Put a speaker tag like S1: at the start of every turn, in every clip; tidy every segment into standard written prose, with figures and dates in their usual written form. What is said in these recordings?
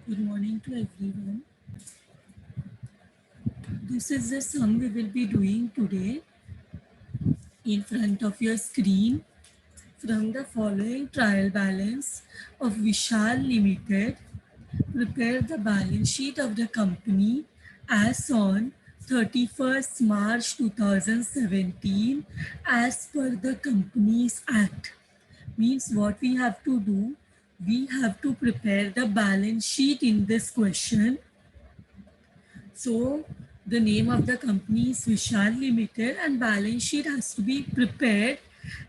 S1: Good morning to everyone. This is the sum we will be doing today in front of your screen from the following trial balance of Vishal Limited. Prepare the balance sheet of the company as on 31st March 2017 as per the Companies Act. Means what we have to do, we have to prepare the balance sheet in this question. So the name of the company is Vishal Limited and balance sheet has to be prepared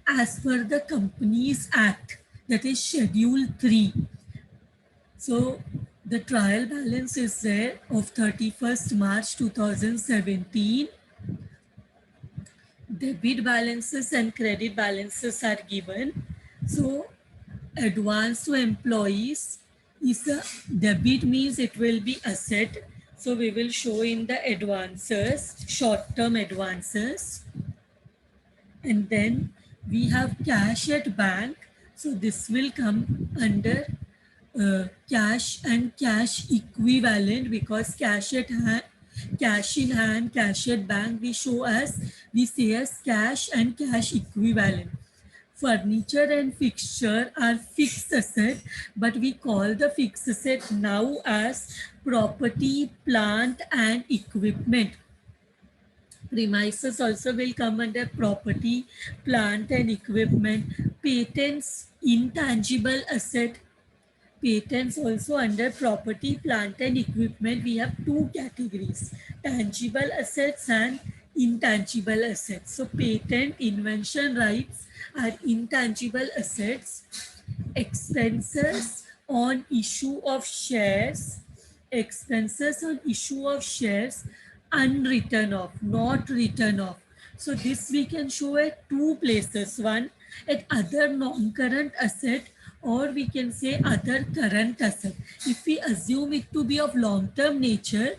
S1: as per the Companies Act, that is Schedule 3. So the trial balance is there of 31st March 2017. Debit balances and credit balances are given. So advance to employees is a debit, means it will be asset. So we will show in the advances, short-term advances. And then we have cash at bank. So this will come under cash and cash equivalent, because cash at hand, cash in hand, cash at bank, we say as cash and cash equivalent. Furniture and fixture are fixed asset, but we call the fixed asset now as property, plant and equipment. Premises also will come under property, plant and equipment. Patents, intangible asset. Patents also under property, plant and equipment. We have two categories, tangible assets and intangible assets. So patent, invention rights are intangible assets. Expenses on issue of shares, expenses on issue of shares unwritten off, not written off. So this we can show at two places. One at other non-current asset, or we can say other current asset. If we assume it to be of long-term nature,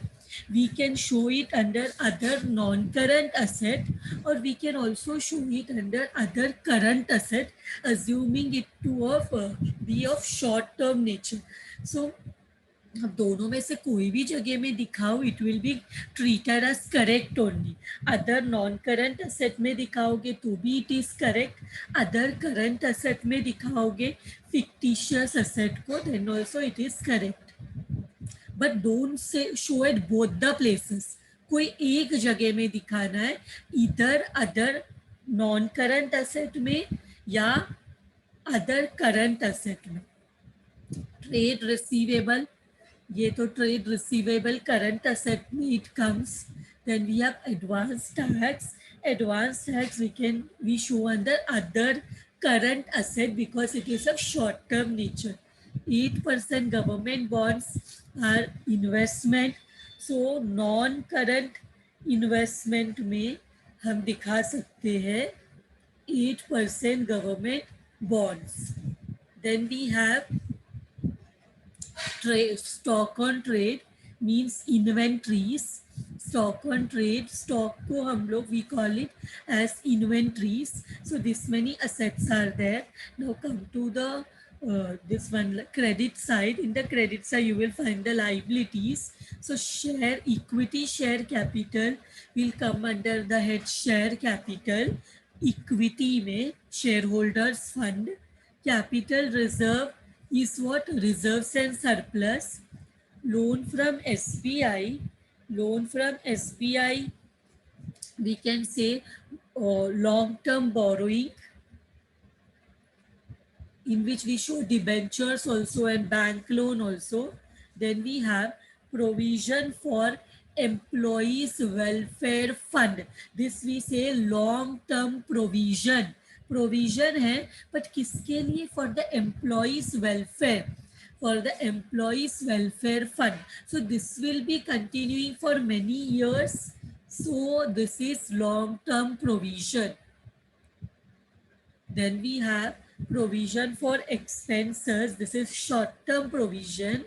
S1: we can show it under other non-current asset, or we can also show it under other current asset, assuming it to be of short-term nature. So अब दोनों में से कोई भी जगह में दिखाओ, it will be treated as correct only. Other non current asset में दिखाओगे तो भी it is correct. Other current asset में दिखाओगे फिक्टिशियस असेट को, then also it is correct. But don't say show at both the places. कोई एक जगह में दिखाना है, इधर अदर नॉन करंट असेट में या अदर करंट असेट में. ट्रेड रिसीवेबल, ये तो ट्रेड रिसीवेबल करंट असेट में it comes. Then we have advance tax. Advance tax we show under other current asset because it is of short term nature. 8% government bonds are investment. So non current investment में हम दिखा सकते हैं 8% government bonds. Then we have trade, stock on trade means inventories. Stock on trade, stock को हम लोग we call it as inventories. So this many assets are there. Now come to the this one credit side. In the credit side you will find the liabilities. So share equity, share capital will come under the head share capital. Equity में shareholders fund. Capital reserve is what? Reserves and surplus. Loan from SBI. Loan from SBI, we can say long-term borrowing, in which we show debentures also and bank loan also. Then we have provision for employees welfare fund. This we say long-term provision. Provision है, but किसके लिए? For the employees welfare. For the employees welfare fund. So this will be continuing for many years. So this is long-term provision. Then we have provision for expenses. This is short-term provision.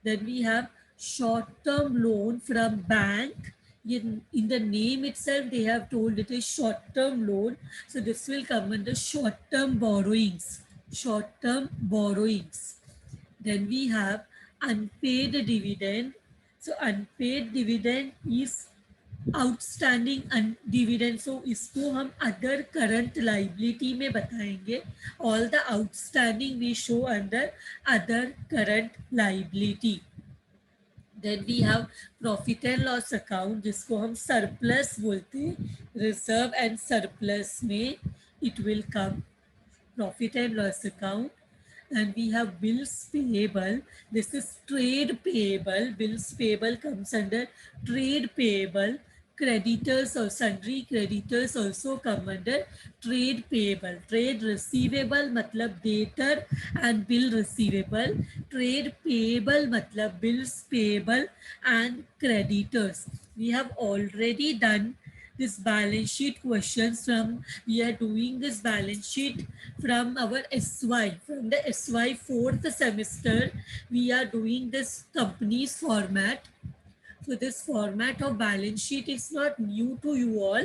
S1: Then we have short-term loan from bank. In the name itself, they have told it is short-term loan. So this will come under short-term borrowings. Short-term borrowings. Then we have unpaid dividend. So unpaid dividend is outstanding dividend. So इसको हम other current liability में बताएंगे. All the outstanding we show under other current liability. Then we have profit and loss account जिसको हम surplus बोलते हैं. Reserve and surplus में it will come profit and loss account. And we have bills payable. This is trade payable. Bills payable comes under trade payable. Creditors or sundry creditors also come under trade payable. Trade receivable matlab debtor and bill receivable. Trade payable matlab bills payable and creditors. We have already done this balance sheet questions from, we are doing this balance sheet from our SY, from the SY fourth semester. We are doing this company's format. So this format of balance sheet is not new to you all.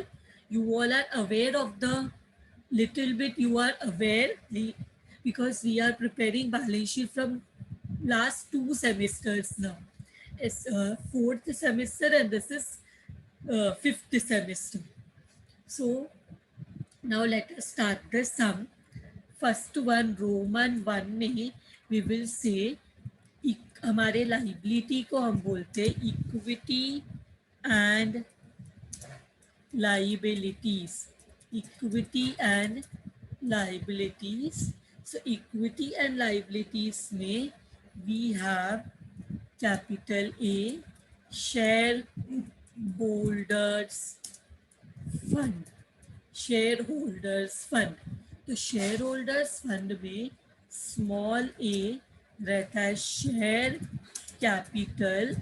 S1: You all are aware of the little bit, you are aware because we are preparing balance sheet from last 2 semesters now. It's fourth semester and this is fifth semester. So now let us start the sum. First one, Roman 1 में we will say हमारे liability को हम बोलते हैं equity and liabilities. Equity and liabilities. So equity and liabilities में we have capital A, shareholders fund. Shareholders fund. तो shareholders fund में small A रहता है share capital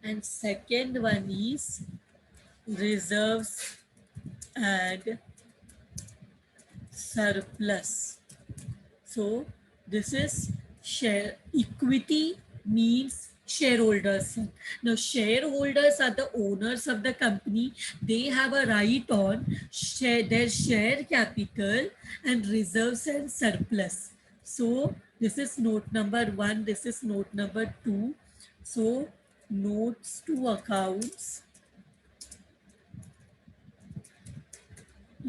S1: and second one is reserves and surplus. So this is share. Equity means shareholders. Now shareholders are the owners of the company. They have a right on their share capital and reserves and surplus. So this is note number 1. This is note number 2. So notes to accounts.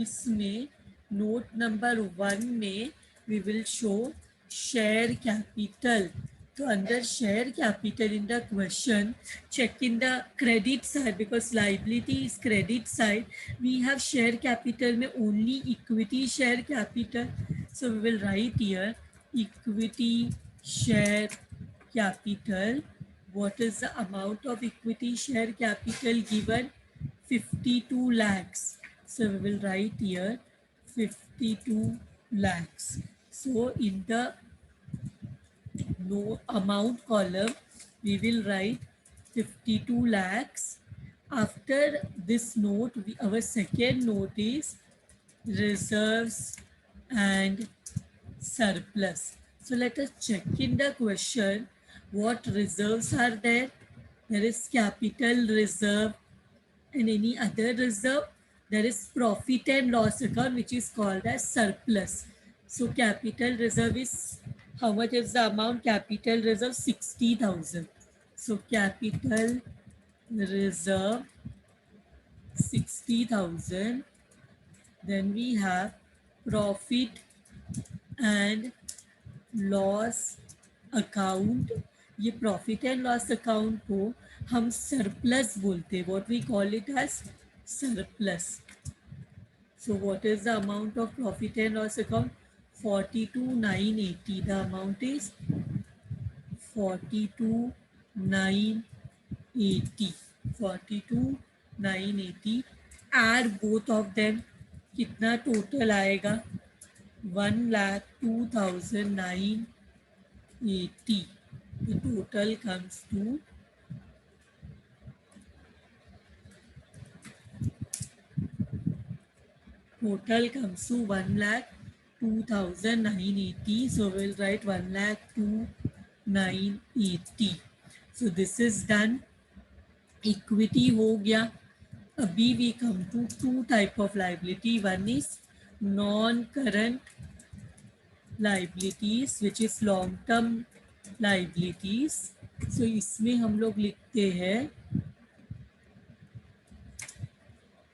S1: इसमें note number 1 में we will show share capital. So under share capital in the question, check in the credit side because liability is credit side. We have share capital में only equity share capital. So we will write here equity share capital. What is the amount of equity share capital given? 52 lakhs. So we will write here 52 lakhs. So in the no amount column, we will write 52 lakhs. After this note, our second note is reserves and surplus. So let us check in the question what reserves are there. There is capital reserve and any other reserve. There is profit and loss account which is called as surplus. So capital reserve is, how much is the amount? Capital reserve 60,000. So capital reserve 60,000. Then we have profit and loss account. ये profit and loss account को हम surplus बोलते हैं. What we call it as surplus. So what is the amount of profit and loss account? 42,980. The amount is 42,980. 42,980. Add both of them. कितना total आएगा? 1,02,980. The total comes to total comes to 1,02,980. So we'll write 1,02,980. So this is done. Equity हो गया. अभी we come to two type of liability. One is non-current liabilities, which is long-term liabilities. So इसमें हम लोग लिखते हैं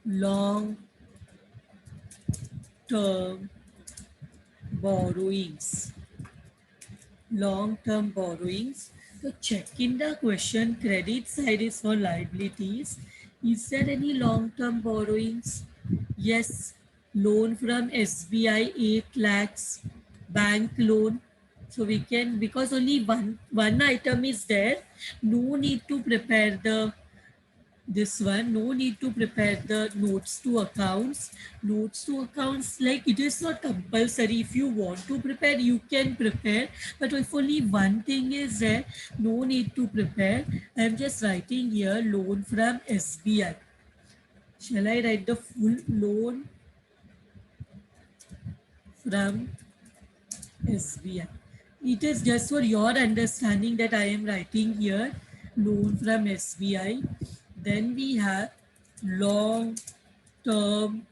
S1: long term borrowings, long term borrowings. So check in the question, credit side is for liabilities. Is there any long term borrowings? Yes, loan from SBI 8 lakhs, bank loan. So we can, because only one item is there, no need to prepare the this one, no need to prepare the notes to accounts. Notes to accounts, like it is not compulsory. If you want to prepare, you can prepare, but if only one thing is there, no need to prepare. I am just writing here loan from SBI. Shall I write the full loan from SBI? It is just for your understanding that I am writing here loan from SBI. Then we have long term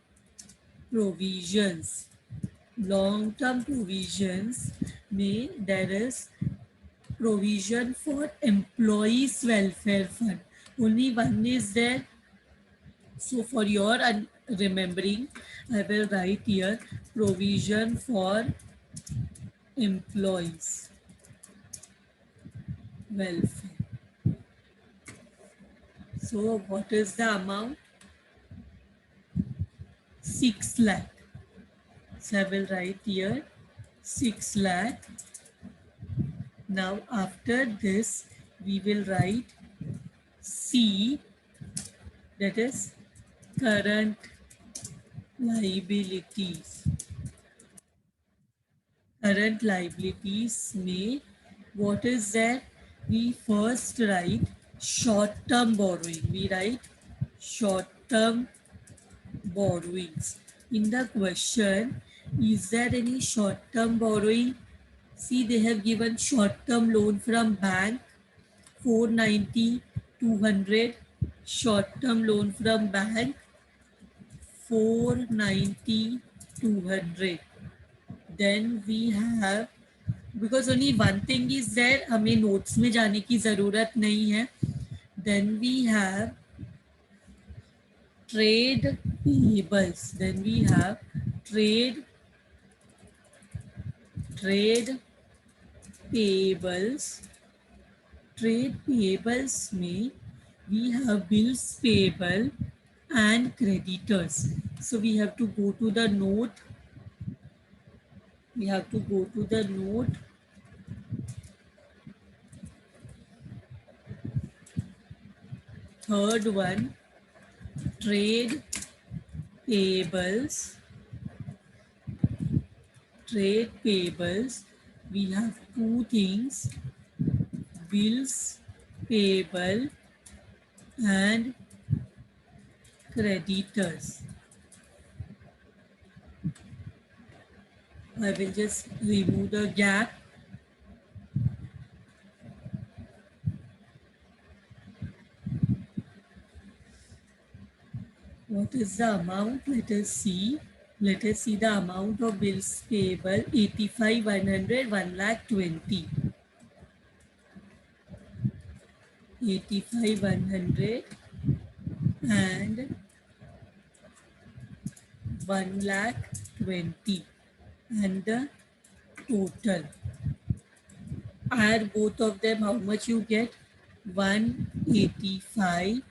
S1: provisions. Long term provisions may there is provision for employees welfare fund. Only one is there. So for your remembering, I will write here provision for employees welfare. So what is the amount? 6 lakh. So I will write here 6 lakh. Now after this we will write C, that is current liabilities. Current liabilities may, what is that? We first write short term borrowing. We write short term borrowings. In the question, is there any short term borrowing? See, they have given short term loan from bank 490, 200. Short term loan from bank 490, 200. Then we have, because only one thing is there, हमें notes में जाने की ज़रूरत नहीं है. Then we have trade payables. Then we have trade payables. Trade payables में we have bills payable and creditors. So we have to go to the note. We have to go to the note. Third one, trade payables. Trade payables. We have two things, bills payable and creditors. I will just remove the gap. What is the amount? Let us see. Let us see the amount of bills payable. 85, 100, 1 lakh 20. 85, 100 and 1 lakh 20. And the total. Add both of them, how much you get? 185,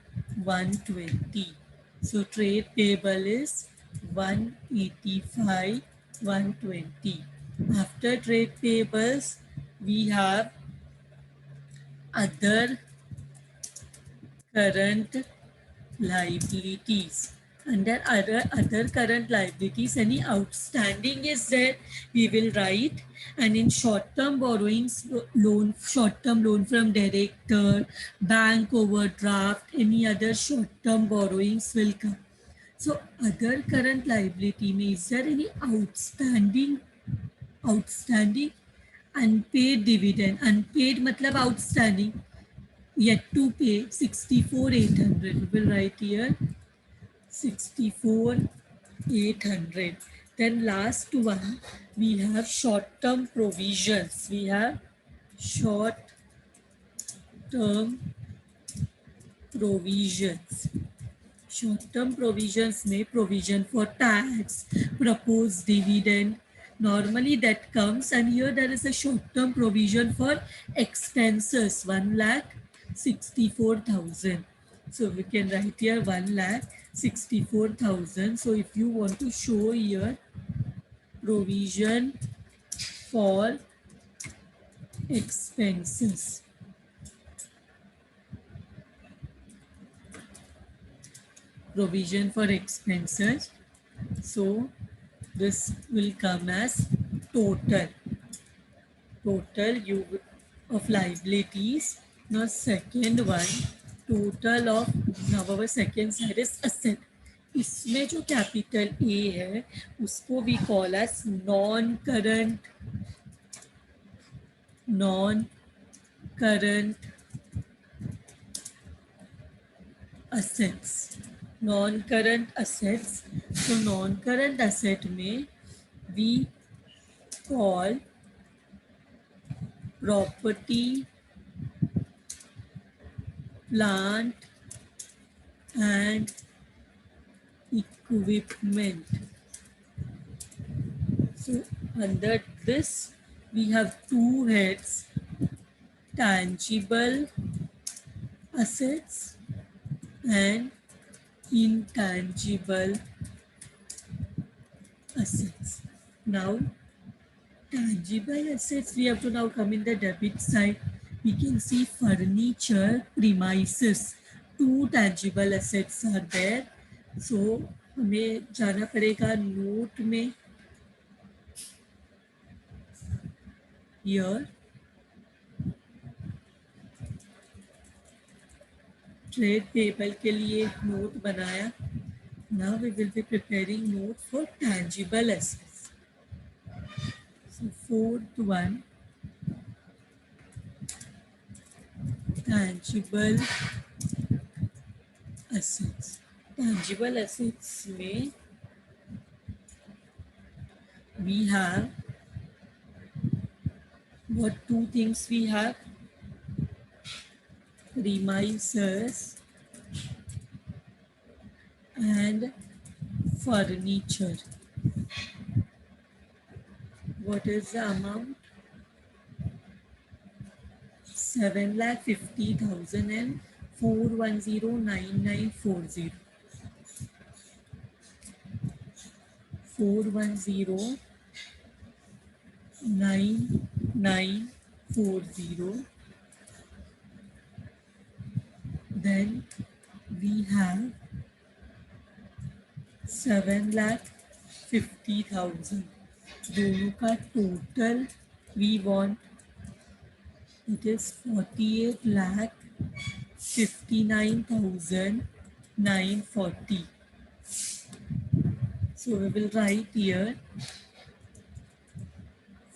S1: 120. So trade payable is 185, 120. After trade payables, we have other current liabilities. Under other current liabilities, any outstanding is there, we will write. And in short-term borrowings, loan, short-term loan from director, bank overdraft, any other short-term borrowings will come. So other current liability may, is there any outstanding unpaid dividend? Unpaid matlab outstanding, yet to pay 64,800. We will write here 64,800. Then last one, we have short-term provisions. We have short term provisions. Short-term provisions may provision for tax, proposed dividend. Normally that comes, and here there is a short-term provision for expenses, 1,64,000. So we can write here 1,64,000. So if you want to show here provision for expenses, provision for expenses, so this will come as total you of liabilities. Now second one, total of, now our second side is asset. इसमें जो capital A है उसको we call as non current assets. non current assets, so non current asset में we call property, plant and equipment. So under this we have two heads, tangible assets and intangible assets. Now tangible assets, we have to now come in the debit side. We can see furniture, premises. Two tangible assets are there. So हमें जाना पड़ेगा note में. Here trade payable के लिए note बनाया. Now we will be preparing note for tangible assets. So fourth one, tangible assets. Tangible assets में we have what two things we have? Premises and furniture. What is the amount? 7,50,000 and 4109940. 4109940. Then we have 7,50,000. दोनों का total we want, it is 48,59,940. So we will write here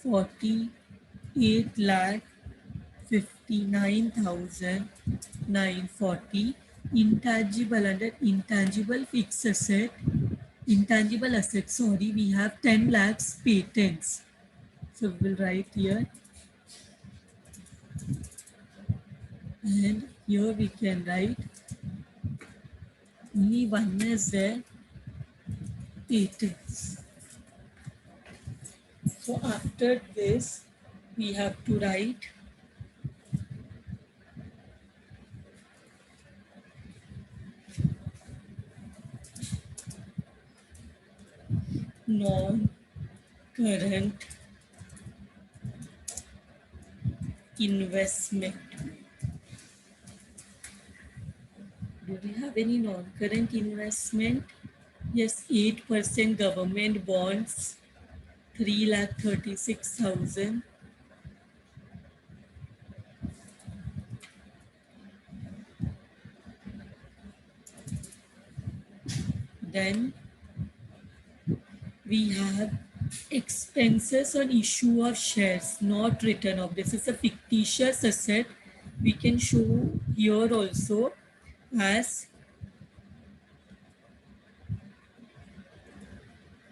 S1: 48,59,940. Intangible, under intangible fixed asset, intangible assets, sorry, we have 10 lakhs patents. So we will write here, and here we can write only one is there, patents. So after this we have to write non-current investment. Do we have any non-current investment? Yes, 8% government bonds, 3,36,000. Then we have expenses on issue of shares, not written off. This is a fictitious asset. We can show here also as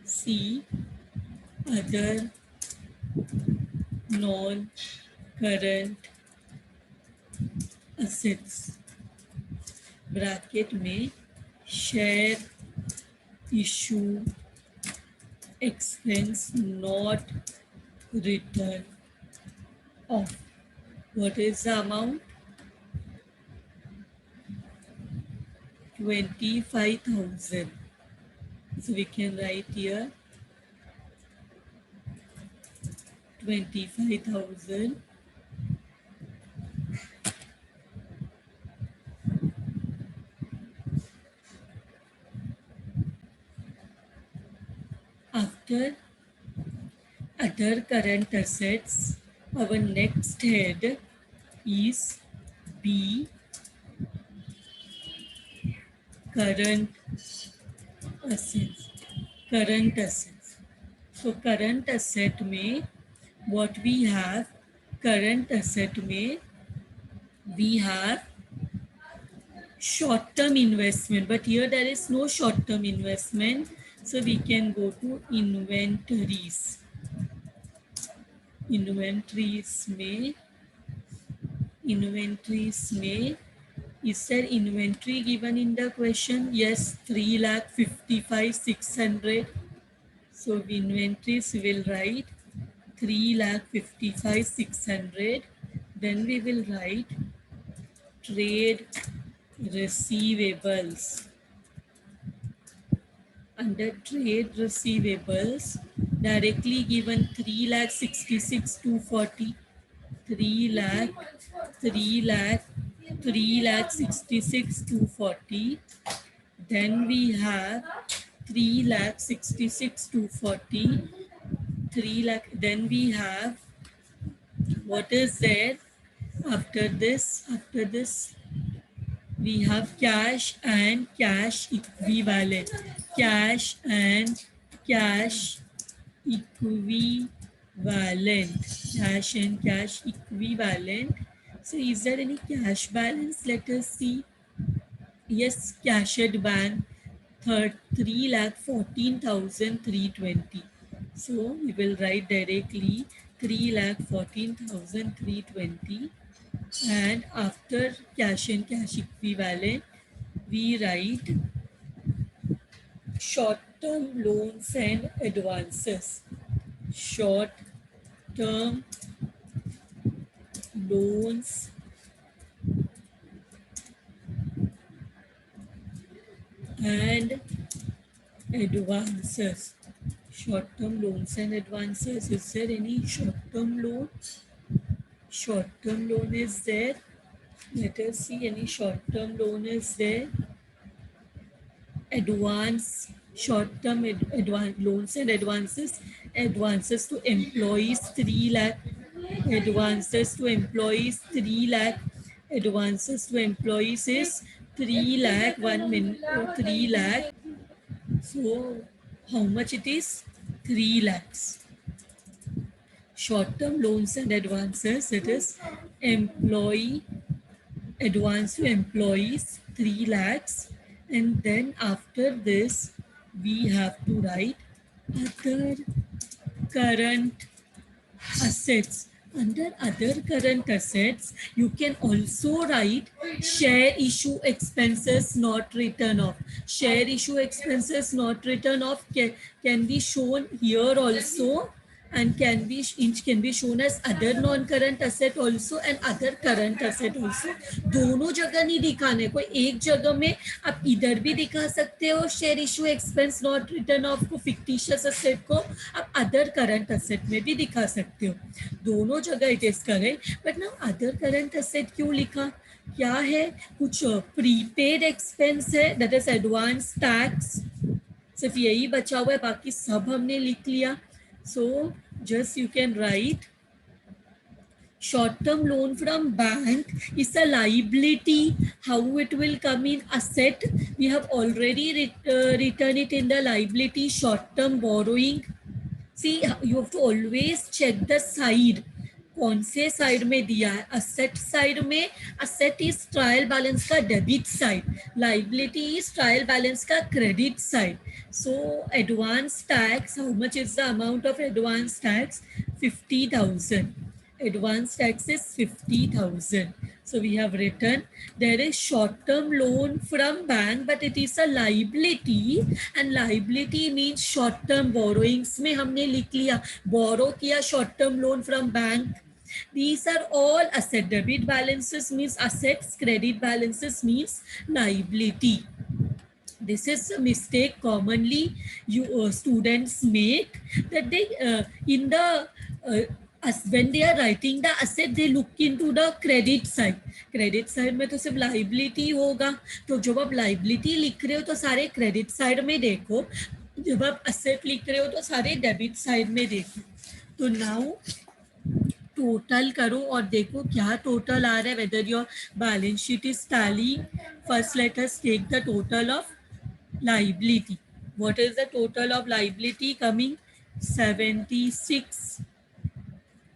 S1: C, other non-current current assets bracket में share issue expense not return of. What is the amount? 25,000. So we can write here 25,000 after other current assets. Our next head is B, current assets. Current assets. So current asset में what we have, current asset में we have short-term investment, but here there is no short-term investment, so we can go to inventories. Inventories में is there inventory given in the question? Yes, 3,55,600. So inventories will write 3,55,600. Then we will write trade receivables. Under trade receivables, directly given 3,66,240. 3,66,240. Then we have 3,66,240. 3 lakh. Then we have what is there after this? After this, we have cash and cash equivalent. Cash and cash equivalent. Cash and cash equivalent. So is there any cash balance? Let us see. Yes, cash at bank 3,14,320. So we will write directly 3,14,320, and after cash and cash equivalent we write short-term loans and advances. Short-term loans and advances. Short-term loans and advances. Is there any short-term loan? Short-term loan is there. Let us see any short-term loan is there. Advance, short-term advance loans and advances. Advances to employees 3 lakh. Advances to employees 3 lakh. Advances to employees is 3 lakh 1 minute 3 lakh. So how much it is? 3 lakhs. Short-term loans and advances, it is employee advance to employees 3 lakhs, and then after this we have to write other current assets. Under other current assets, you can also write share issue expenses not written off. Share issue expenses not written off can be shown here also, and can be shown as other non-current asset also and other current asset also. दोनों जगह नहीं दिखाने, कोई एक जगह में आप इधर भी दिखा सकते हो share issue expense not return of को, फिक्टिशियस असेट को आप अदर करंट असेट में भी दिखा सकते हो. दोनों जगह इट इज करेक्ट, बट ना अदर करंट असेट क्यों लिखा? क्या है? कुछ प्रीपेड एक्सपेंस है, दैट इज एडवांस टैक्स. सिर्फ यही बचा हुआ है, बाकी सब हमने लिख लिया. So just you can write short-term loan from bank is a liability. How it will come in asset? We have already written it in the liability. Short-term borrowing. See, you have to always check the side. कौन से side में दिया है? Asset side में asset is trial balance का debit side, liability is trial balance का credit side. So advance tax, how much is the amount of advance tax? 50,000. advance tax is 50,000. So we have written there is short-term loan from bank, but it is a liability, and liability means short-term borrowings. में हमने लिख लिया borrow किया short-term loan from bank. These are all asset. Debit balances means assets, credit balances means liability. This is a mistake commonly you students make, that they in the as when they are writing the asset they look into the credit side. Credit side में तो सिर्फ liability होगा, तो जब आप liability लिख रहे हो तो सारे credit side में देखो, जब आप asset लिख रहे हो तो सारे debit side में देखो. तो now टोटल करो और देखो क्या टोटल आ रहा है, whether your balance sheet is tally. First let us take the total of liability. What is the total of liability coming? 76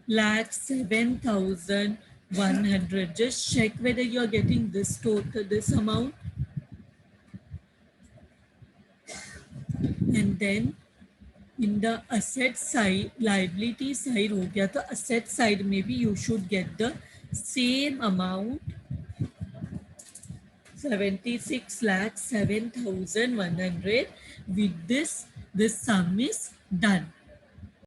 S1: lakh 7,100. Just check whether you are getting this total, this amount, and then in the asset side, liability side हो गया, तो asset side maybe you should get the same amount, 76 lakh 7,100. With this sum is done.